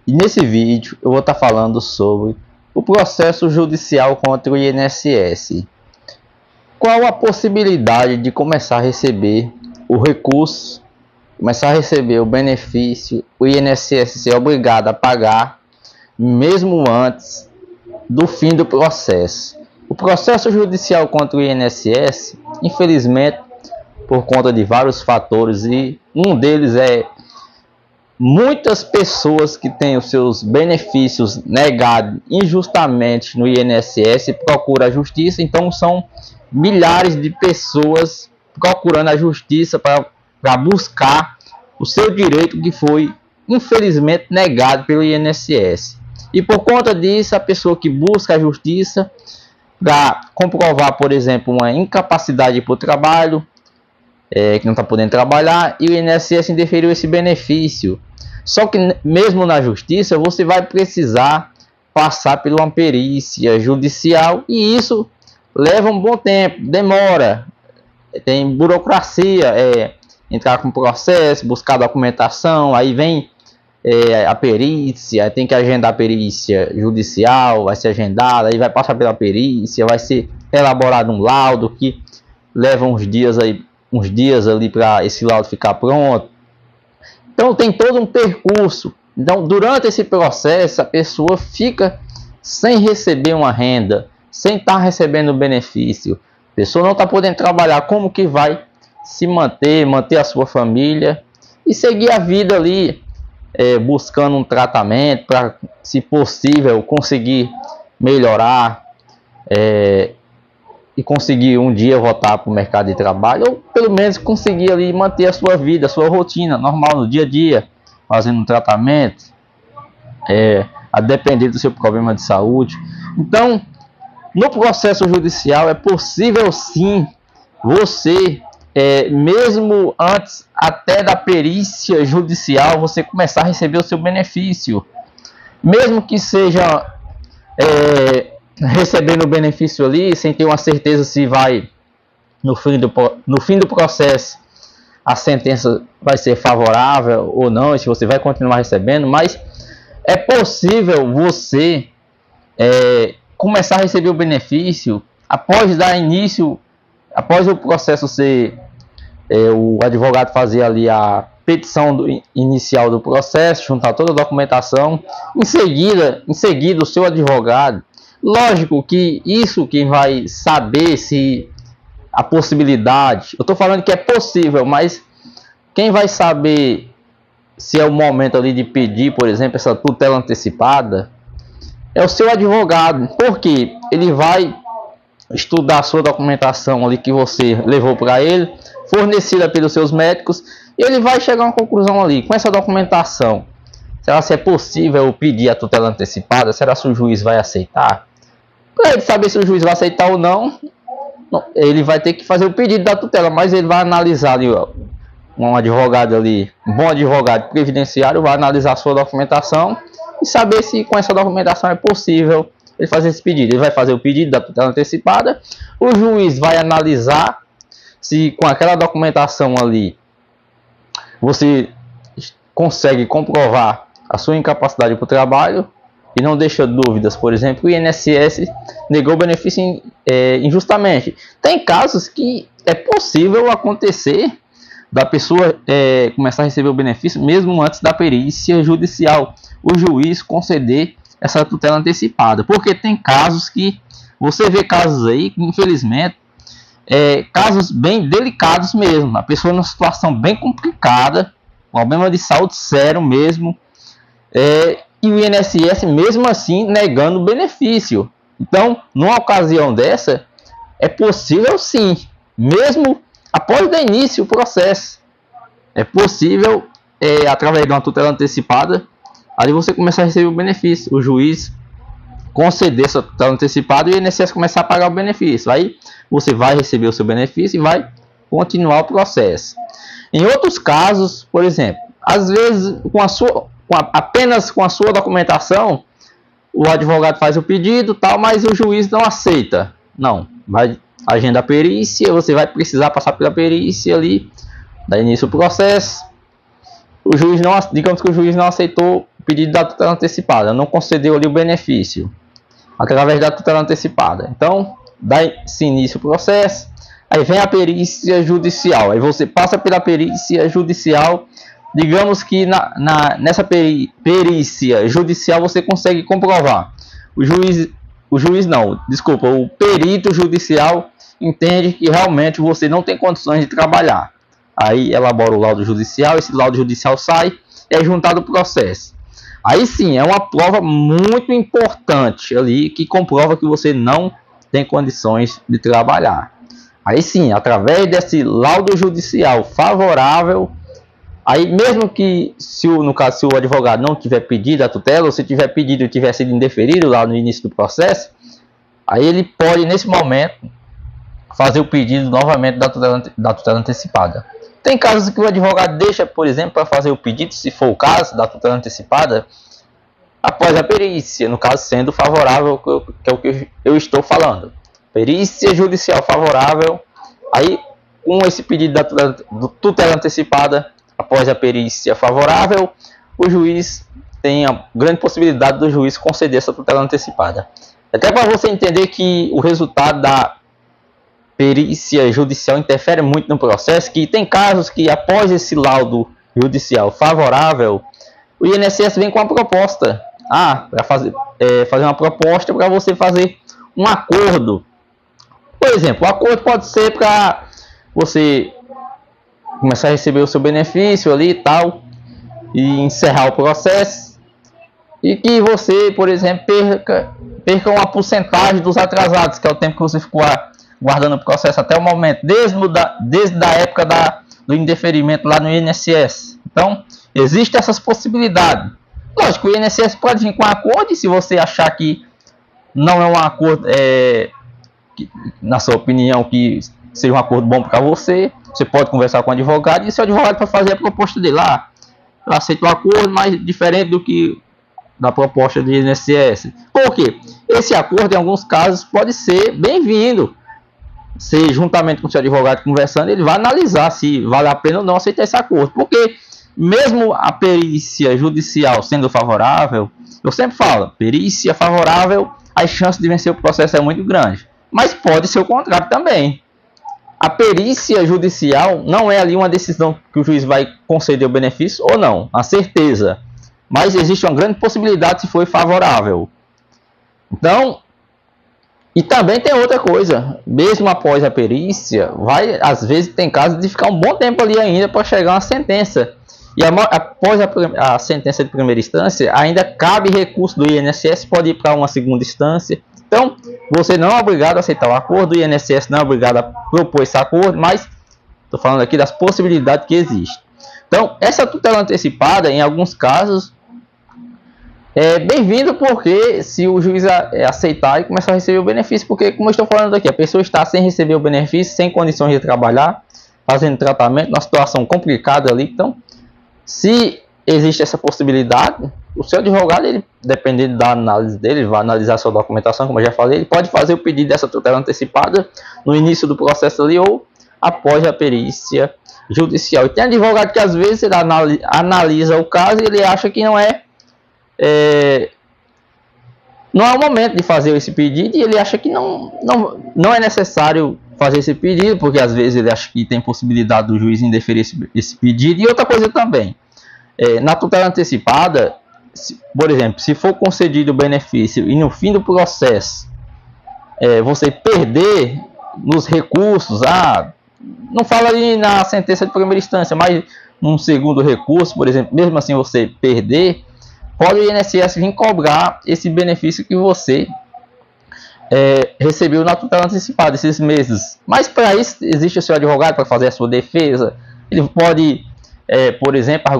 E nesse vídeo eu vou estar falando sobre o processo judicial contra o INSS. Qual a possibilidade de começar a receber o recurso, começar a receber o benefício, o INSS ser obrigado a pagar mesmo antes do fim do processo? O processo judicial contra o INSS, infelizmente, por conta de vários fatores, e um deles é muitas pessoas que têm os seus benefícios negados injustamente no INSS procuram a justiça. Então são milhares de pessoas procurando a justiça para buscar o seu direito que foi infelizmente negado pelo INSS. E por conta disso, a pessoa que busca a justiça para comprovar, por exemplo, uma incapacidade por trabalho, que não está podendo trabalhar, e o INSS indeferiu esse benefício. Só que mesmo na justiça você vai precisar passar por uma perícia judicial, e isso leva um bom tempo, demora, tem burocracia, entrar com processo, buscar documentação, aí vem a perícia, tem que agendar a perícia judicial, vai ser agendada, aí vai passar pela perícia, vai ser elaborado um laudo que leva uns dias ali para esse laudo ficar pronto. Então tem todo um percurso. Então durante esse processo a pessoa fica sem receber uma renda, sem estar recebendo benefício. A pessoa não está podendo trabalhar. Como que vai se manter a sua família e seguir a vida ali, buscando um tratamento para, se possível, conseguir melhorar e conseguir um dia voltar para o mercado de trabalho, ou pelo menos conseguir ali manter a sua vida, a sua rotina normal no dia a dia, fazendo um tratamento, a depender do seu problema de saúde. Então, no processo judicial é possível sim você, mesmo antes até da perícia judicial, você começar a receber o seu benefício, mesmo que seja recebendo o benefício ali sem ter uma certeza se vai no fim do processo a sentença vai ser favorável ou não, se você vai continuar recebendo. Mas é possível você começar a receber o benefício após dar início, após o processo ser o advogado fazer ali a petição inicial do processo, juntar toda a documentação. Em seguida o seu advogado, lógico que isso quem vai saber se a possibilidade, eu estou falando que é possível, mas quem vai saber se é o momento ali de pedir, por exemplo, essa tutela antecipada, é o seu advogado, porque ele vai estudar a sua documentação ali que você levou para ele, fornecida pelos seus médicos, e ele vai chegar a uma conclusão ali, com essa documentação. Será se é possível pedir a tutela antecipada? Será se o juiz vai aceitar? Para ele saber se o juiz vai aceitar ou não, ele vai ter que fazer o pedido da tutela, mas ele vai analisar ali, um advogado ali, um bom advogado previdenciário, vai analisar a sua documentação e saber se com essa documentação é possível ele fazer esse pedido. Ele vai fazer o pedido da tutela antecipada, o juiz vai analisar se com aquela documentação ali você consegue comprovar a sua incapacidade para o trabalho e não deixa dúvidas. Por exemplo, o INSS negou o benefício injustamente. Tem casos que é possível acontecer da pessoa começar a receber o benefício mesmo antes da perícia judicial, o juiz conceder essa tutela antecipada, porque tem casos que você vê casos aí que infelizmente casos bem delicados mesmo, a pessoa numa situação bem complicada, problema de saúde sério mesmo, e o INSS mesmo assim negando o benefício. Então, numa ocasião dessa, é possível sim, mesmo após o início do processo, é possível, através de uma tutela antecipada, ali você começar a receber o benefício, o juiz conceder essa tutela antecipada e o INSS começar a pagar o benefício. Aí você vai receber o seu benefício e vai continuar o processo. Em outros casos, por exemplo, às vezes apenas com a sua documentação, o advogado faz o pedido, tal, mas o juiz não aceita. Não, vai agendar a perícia, você vai precisar passar pela perícia ali, dar início ao processo. O juiz não, digamos que o juiz não aceitou pedido da tutela antecipada, não concedeu ali o benefício através da tutela antecipada. Então, dá-se início ao processo, aí vem a perícia judicial, aí você passa pela perícia judicial. Digamos que nessa perícia judicial você consegue comprovar. O perito judicial entende que realmente você não tem condições de trabalhar. Aí elabora o laudo judicial, esse laudo judicial sai e é juntado o processo. Aí sim, é uma prova muito importante ali que comprova que você não tem condições de trabalhar. Aí sim, através desse laudo judicial favorável, aí mesmo que, no caso, se o advogado não tiver pedido a tutela, ou se tiver pedido e tiver sido indeferido lá no início do processo, aí ele pode, nesse momento, fazer o pedido novamente da tutela antecipada. Tem casos que o advogado deixa, por exemplo, para fazer o pedido, se for o caso, da tutela antecipada, após a perícia, no caso sendo favorável, que é o que eu estou falando. Perícia judicial favorável, aí com esse pedido da tutela antecipada, após a perícia favorável, o juiz tem a grande possibilidade do juiz conceder essa tutela antecipada. Até para você entender que o resultado da perícia judicial interfere muito no processo, que tem casos que após esse laudo judicial favorável, o INSS vem com uma proposta, para fazer uma proposta para você fazer um acordo. Por exemplo, o acordo pode ser para você começar a receber o seu benefício ali e tal, e encerrar o processo, e que você, por exemplo, perca uma porcentagem dos atrasados, que é o tempo que você ficou guardando o processo até o momento, desde a época do indeferimento lá no INSS. Então, existem essas possibilidades. Lógico, o INSS pode vir com um acordo, e se você achar que não é um acordo, na sua opinião, que seja um acordo bom para você, você pode conversar com o advogado, e se o advogado para fazer a proposta dele lá, eu aceito o acordo, mas diferente do que da proposta do INSS. Por quê? Esse acordo, em alguns casos, pode ser bem-vindo. Você, juntamente com o seu advogado conversando, ele vai analisar se vale a pena ou não aceitar esse acordo. Porque, mesmo a perícia judicial sendo favorável, eu sempre falo, perícia favorável, a chance de vencer o processo é muito grande. Mas pode ser o contrário também. A perícia judicial não é ali uma decisão que o juiz vai conceder o benefício ou não, a certeza. Mas existe uma grande possibilidade se for favorável. Então, e também tem outra coisa, mesmo após a perícia, às vezes tem casos de ficar um bom tempo ali ainda para chegar a uma sentença. E após a sentença de primeira instância, ainda cabe recurso do INSS, pode ir para uma segunda instância. Então, você não é obrigado a aceitar o acordo, o INSS não é obrigado a propor esse acordo, mas estou falando aqui das possibilidades que existem. Então, essa tutela antecipada, em alguns casos, é bem-vindo, porque se o juiz aceitar e começar a receber o benefício, porque, como eu estou falando aqui, a pessoa está sem receber o benefício, sem condições de trabalhar, fazendo tratamento, numa situação complicada ali. Então, se existe essa possibilidade, o seu advogado, ele, dependendo da análise dele, ele vai analisar a sua documentação, como eu já falei, ele pode fazer o pedido dessa tutela antecipada no início do processo ali ou após a perícia judicial. E tem advogado que às vezes ele analisa o caso e ele acha que não é o momento de fazer esse pedido, e ele acha que não é necessário fazer esse pedido, porque às vezes ele acha que tem possibilidade do juiz indeferir esse pedido. E outra coisa também, na tutela antecipada, por exemplo, se for concedido o benefício e no fim do processo você perder nos recursos, não fala ali na sentença de primeira instância, mas num segundo recurso, por exemplo, mesmo assim você perder, pode o INSS vir cobrar esse benefício que você recebeu na tutela antecipada, esses meses. Mas para isso existe o seu advogado para fazer a sua defesa. Ele pode, por exemplo,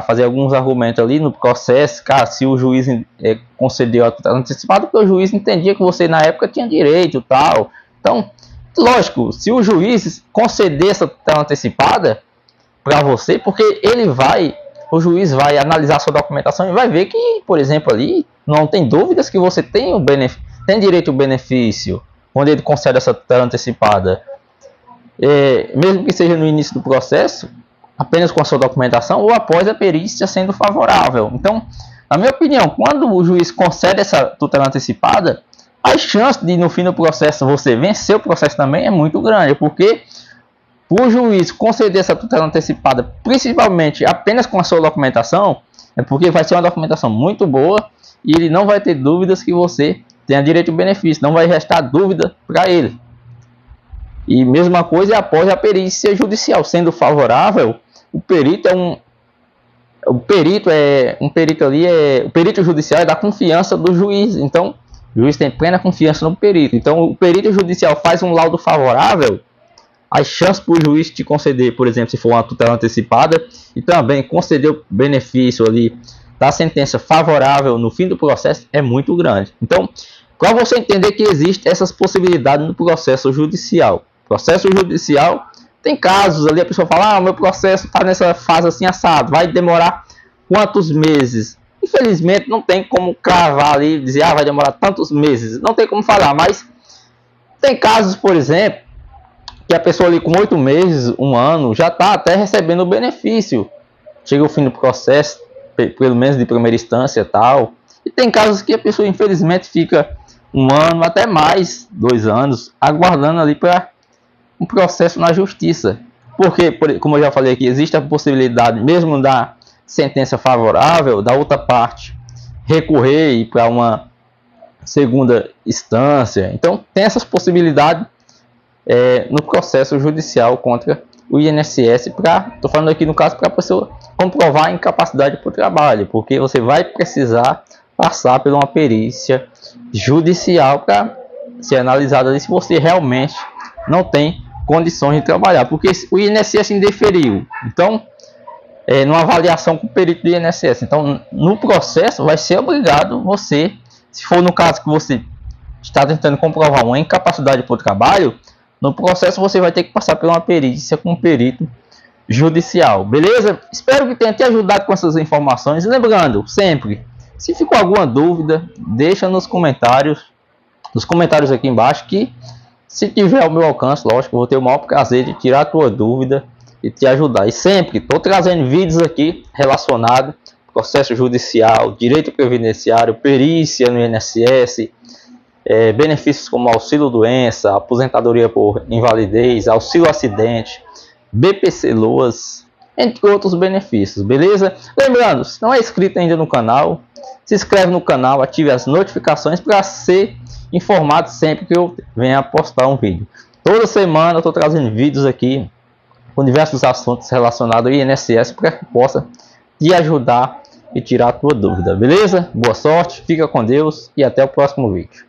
fazer alguns argumentos ali no processo, se o juiz concedeu a tutela antecipada, porque o juiz entendia que você na época tinha direito e tal. Então, lógico, se o juiz conceder essa tutela antecipada para você, porque o juiz vai analisar a sua documentação e vai ver que, por exemplo, ali não tem dúvidas que você tem direito ao benefício quando ele concede essa tutela antecipada. Mesmo que seja no início do processo, apenas com a sua documentação ou após a perícia sendo favorável. Então, Na minha opinião, quando o juiz concede essa tutela antecipada, a chance de no fim do processo você vencer o processo também é muito grande, porque o juiz conceder essa tutela antecipada, principalmente apenas com a sua documentação, é porque vai ser uma documentação muito boa e ele não vai ter dúvidas que você tenha direito ao benefício, não vai restar dúvida para ele. E mesma coisa após a perícia judicial, sendo favorável, o perito o perito judicial é da confiança do juiz, então o juiz tem plena confiança no perito. Então o perito judicial faz um laudo favorável, as chances para o juiz te conceder, por exemplo, se for uma tutela antecipada, e também conceder o benefício ali da sentença favorável no fim do processo é muito grande. Então, para você entender que existem essas possibilidades no processo judicial. Processo judicial, tem casos ali, a pessoa fala, meu processo está nessa fase assim assado, vai demorar quantos meses? Infelizmente não tem como cravar ali e dizer, vai demorar tantos meses, não tem como falar, mas tem casos, por exemplo, que a pessoa ali com 8 meses, 1 ano, já está até recebendo o benefício, chega o fim do processo, pelo menos de primeira instância e tal, e tem casos que a pessoa infelizmente fica 1 ano, até mais, 2 anos, aguardando ali para um processo na justiça, porque, como eu já falei aqui, existe a possibilidade, mesmo da sentença favorável, da outra parte recorrer e para uma segunda instância. Então tem essas possibilidades no processo judicial contra o INSS, estou falando aqui no caso para a pessoa comprovar a incapacidade para o trabalho, porque você vai precisar passar por uma perícia judicial para ser analisada ali se você realmente não tem condições de trabalhar, porque o INSS indeferiu, então numa avaliação com o perito do INSS, então no processo vai ser obrigado você, se for no caso que você está tentando comprovar uma incapacidade para o trabalho, no processo você vai ter que passar por uma perícia com o perito judicial, beleza? Espero que tenha te ajudado com essas informações, lembrando sempre, se ficou alguma dúvida, deixa nos comentários aqui embaixo, que se tiver ao meu alcance, lógico, eu vou ter o maior prazer de tirar a tua dúvida e te ajudar. E sempre estou trazendo vídeos aqui relacionados ao processo judicial, direito previdenciário, perícia no INSS, benefícios como auxílio doença, aposentadoria por invalidez, auxílio acidente, BPC Loas, entre outros benefícios, beleza? Lembrando, se não é inscrito ainda no canal, se inscreve no canal, ative as notificações para ser informado sempre que eu venha postar um vídeo. Toda semana eu estou trazendo vídeos aqui com diversos assuntos relacionados ao INSS para que possa te ajudar e tirar a tua dúvida, beleza? Boa sorte, fica com Deus e até o próximo vídeo.